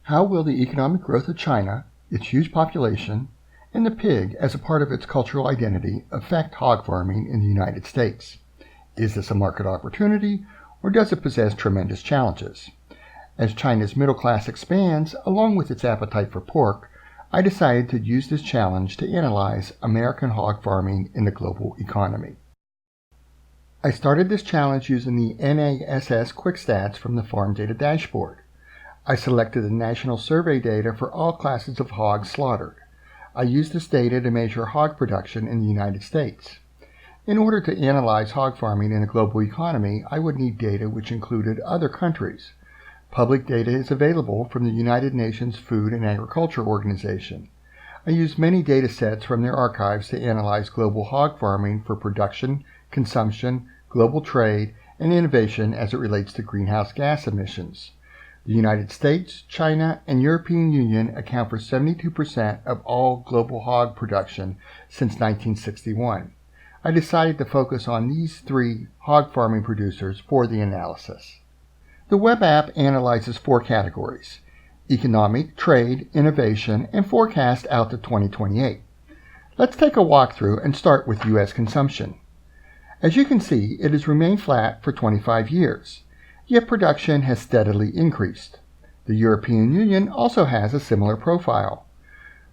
How will the economic growth of China, its huge population, and the pig as a part of its cultural identity affect hog farming in the United States? Is this a market opportunity, or does it possess tremendous challenges? As China's middle class expands, along with its appetite for pork, I decided to use this challenge to analyze American hog farming in the global economy. I started this challenge using the NASS Quick Stats from the Farm Data Dashboard. I selected the national survey data for all classes of hogs slaughtered. I used this data to measure hog production in the United States. In order to analyze hog farming in a global economy, I would need data which included other countries. Public data is available from the United Nations Food and Agriculture Organization. I used many data sets from their archives to analyze global hog farming for production, consumption, global trade, and innovation as it relates to greenhouse gas emissions. The United States, China, and European Union account for 72% of all global hog production since 1961. I decided to focus on these three hog farming producers for the analysis. The web app analyzes 4 categories: economic, trade, innovation, and forecast out to 2028. Let's take a walkthrough and start with U.S. consumption. As you can see, it has remained flat for 25 years, yet production has steadily increased. The European Union also has a similar profile.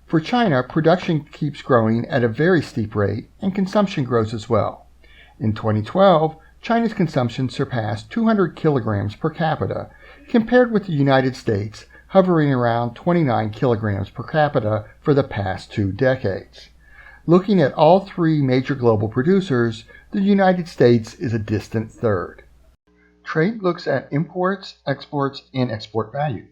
For China, production keeps growing at a very steep rate, and consumption grows as well. In 2012, China's consumption surpassed 200 kilograms per capita, compared with the United States, hovering around 29 kilograms per capita for the past 2 decades. Looking at all 3 major global producers, the United States is a distant third. Trade looks at imports, exports, and export value.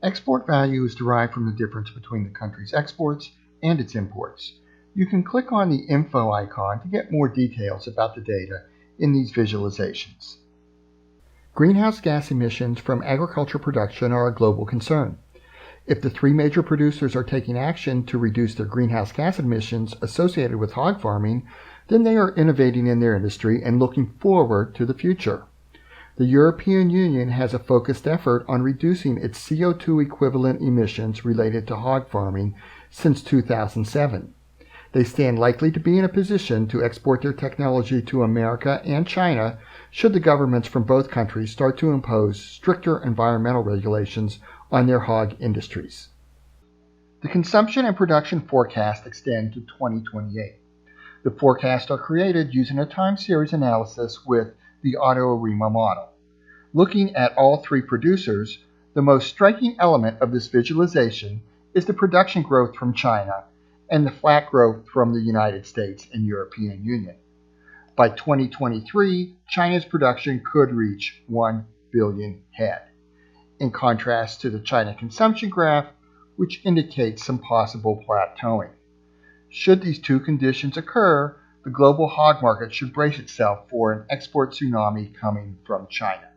Export value is derived from the difference between the country's exports and its imports. You can click on the info icon to get more details about the data in these visualizations. Greenhouse gas emissions from agriculture production are a global concern. If the 3 major producers are taking action to reduce their greenhouse gas emissions associated with hog farming, then they are innovating in their industry and looking forward to the future. The European Union has a focused effort on reducing its CO2 equivalent emissions related to hog farming since 2007. They stand likely to be in a position to export their technology to America and China should the governments from both countries start to impose stricter environmental regulations on their hog industries. The consumption and production forecast extend to 2028. The forecasts are created using a time series analysis with the AutoArima model. Looking at all 3 producers, the most striking element of this visualization is the production growth from China and the flat growth from the United States and European Union. By 2023, China's production could reach 1 billion head, in contrast to the China consumption graph, which indicates some possible plateauing. Should these 2 conditions occur, the global hog market should brace itself for an export tsunami coming from China.